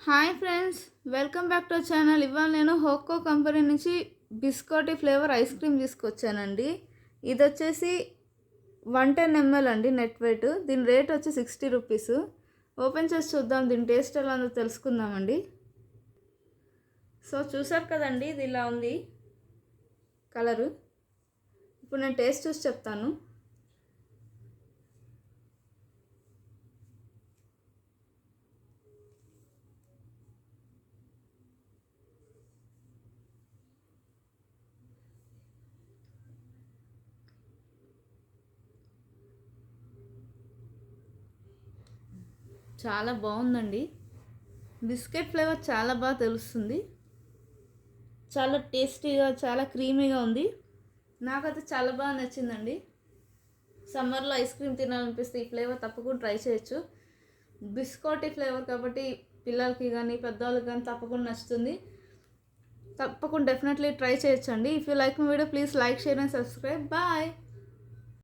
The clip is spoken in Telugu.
Hi friends, welcome back to our channel. ఇవాళ నేను హోకో కంపెనీ నుంచి బిస్కోటీ ఫ్లేవర్ ఐస్ క్రీమ్ తీసుకొచ్చానండి. ఇది వచ్చేసి 110 ml అండి నెట్ వెయిట్. దీని రేట్ వచ్చి 60 రూపీస్. ఓపెన్ చేసి చూద్దాం, దీని టేస్ట్ ఎలా ఉందో తెలుసుకుందామండి. సో చూసారు కదండి, ఇది ఇలా ఉంది కలరు. ఇప్పుడు నేను టేస్ట్ చూసి చెప్తాను. చాలా బాగుందండి. బిస్కెట్ ఫ్లేవర్ చాలా బాగా తెలుస్తుంది. చాలా టేస్టీగా, చాలా క్రీమీగా ఉంది. నాకైతే చాలా బాగా నచ్చిందండి. సమ్మర్లో ఐస్ క్రీమ్ తినాలనిపిస్తే ఈ ఫ్లేవర్ తప్పకుండా ట్రై చేయొచ్చు. బిస్కోటీ ఫ్లేవర్ కాబట్టి పిల్లలకి కానీ పెద్దవాళ్ళకి కానీ తప్పకుండా నచ్చుతుంది. తప్పకుండా డెఫినెట్లీ ట్రై చేయొచ్చండి. If you like my video please like, share and subscribe. Bye.